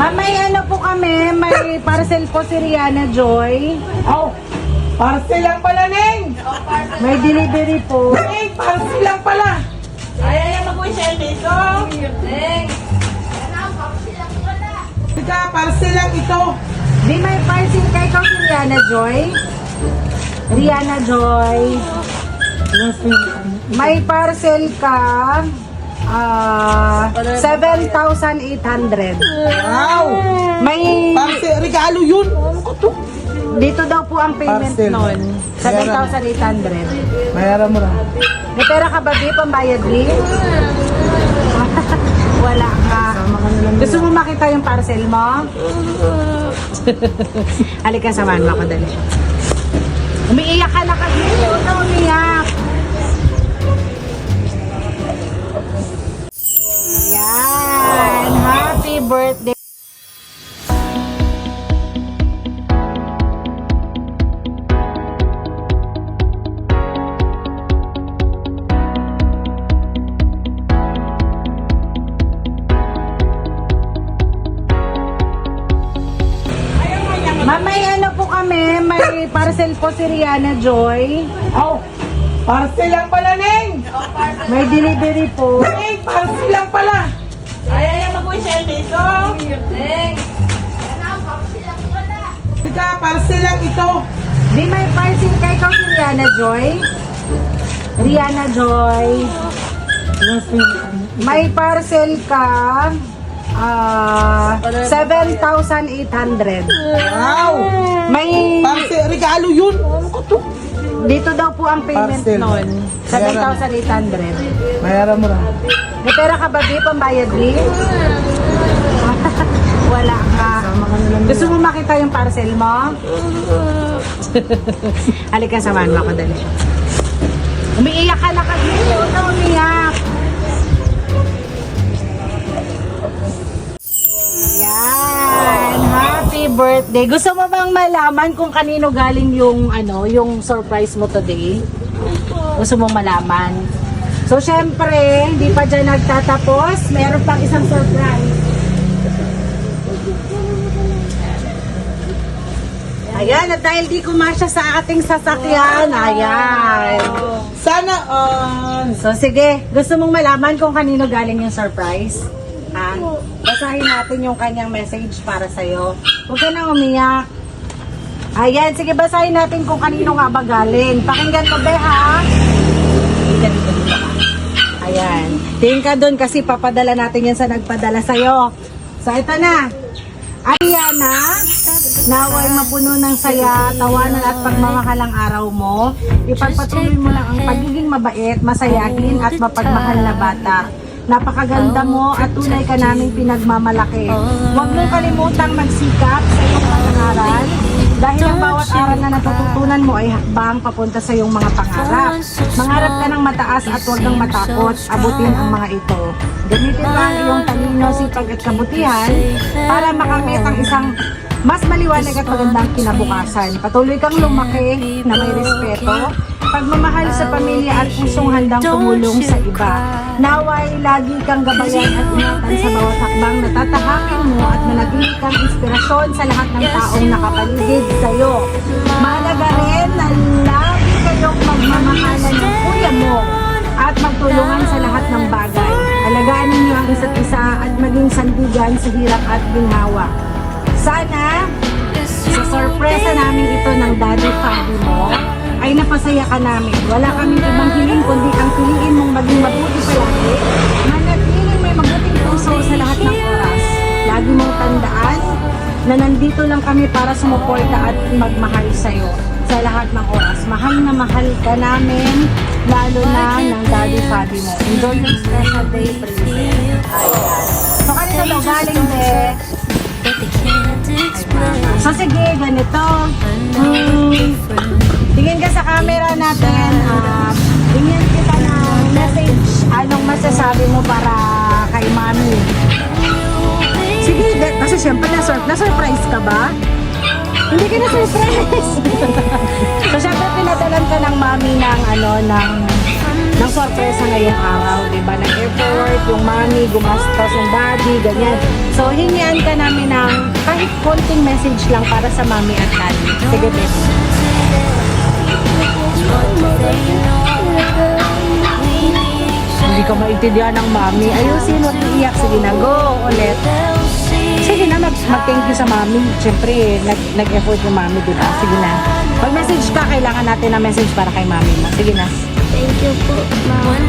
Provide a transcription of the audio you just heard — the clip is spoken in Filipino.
Ma'am, may ano po kami, may parcel po si Rihanna Joy. Oh, parcel lang pala, Neng. May delivery po. Neng, parcel lang pala. Ay, mo po siya dito. Neng! Ika, parcel lang ito. Di may parcel kay ikaw si Rihanna Joy? Rihanna Joy. May parcel ka. 7,800. Wow! May Parcel, regalo yun. Ano ko to? dito daw po ang payment Parcel. nun. 7,800. Mayara mo lang. May pera ka ba, Di? Pambayad, Di? Wala ka. Gusto mo makita yung parcel mo? Halika, samahan mo ako dali. Umiiyak ka na kasi. Huwag ka umiyak. Yan. Happy birthday. Ma'am, may ano po kami, may parcel po si Rihanna Joy. Oh, parcel lang pala, Neng. May delivery po. Neng, parcel lang pala. Ay, mo po siya dito. Neng! Ika, parcel lang ito. Di may parcel kay ikaw si Rihanna Joy? Rihanna Joy. May parcel ka. 7,800. Wow! May Parcel, regalo yun. Ano ko to? dito daw po ang payment Parcel. nun. 7,800. Mayara mo lang. May pera ka ba, Di? Pambayad, Di? Wala ka. Gusto mo makita yung parcel mo? Halika, samahan mo ako dali. Umiiyak ka na kasi. Huwag ka umiyak. Yan. Happy birthday. Gusto mo bang malaman kung kanino galing yung yung surprise mo today? Gusto mo malaman? So, syempre, hindi pa dyan nagtatapos. Meron pang isang surprise. Ayan, at dahil di kumasya sa ating sasakyan, ayan. Sana on. So, sige, gusto mong malaman kung kanino galing yung surprise? Ha? Basahin natin yung kanyang message para sa'yo. Huwag ka nang umiyak. Ayan, sige, basahin natin kung kanino nga ba galing. Pakinggan mo, be, ha? Ayan. Tingin ka dun kasi papadala natin yan sa nagpadala sa'yo. So, ito na. Ariana, naway mapuno ng saya, tawanan at pagmamahal ang araw mo. Ipagpatuloy mo lang ang pagiging mabait, masayahin at mapagmahal na bata. Napakaganda mo at tunay ka naming pinagmamalaki. Huwag mong kalimutang magsikap sa iyong pangaral dahil ang bawat aral na natututunan mo ay hakbang papunta sa iyong mga pangarap. Mangarap ka ng mataas at huwag kang matakot, abutin ang mga ito. Gamitin mo ang iyong talino, sipag at kabutihan para makamit ang isang mas maliwanag at magandang kinabukasan. Patuloy kang lumaki na may respeto, pagmamahal sa pamilya at pusong handang tumulong sa iba. Naway, lagi kang gabayan at ingatan sa bawat hakbang na tatahakin mo at manatili kang inspirasyon sa lahat ng taong nakapaligid sa iyo. Mahalaga rin na lagi kayong magmamahalan ng kuya mo at magtulungan sa lahat ng bagay. Alagaan ninyo ang isa't isa at maging sandigan sa hirap at ginhawa. Sana, sa sorpresa namin ito ng Daddy Fabi mo, ay napasaya ka namin. Wala kaming ibang hiling kundi ang piliin mong maging mabuti palagi, manatiling may mabuting puso sa lahat ng oras. Lagi mong tandaan na nandito lang kami para sumuporta at magmahal sa'yo sa lahat ng oras. Mahal na mahal ka namin, lalo na ng Daddy Fabi mo. Enjoy your special day, princess. Ayan. So, kanina daw galing, be. So, sige, ganito. Tingin ka sa camera natin. Tingin kita ng message. Anong masasabi mo para kay mami? Sige, kasi syempre na-surprise ka ba? Hindi ka na-surprise. So, syempre pinadalan ka ng mami ng ng sorpresa ngayong araw, di ba? Nag-effort, yung mami, gumastos ng daddy, ganyan. So, hingian ka namin ng kahit konting message lang para sa mami at daddy. Sige, bes. Hindi ka maintindihan ng mami. Ayusin, huwag iiyak. Sige na, go ulit. Sige na, mag-thank you sa mami. Siyempre, nag-effort yung mami, di ba? Sige na. Pag-message ka, kailangan natin ng message para kay mami mo. Sige na. Thank you po, Ma'am.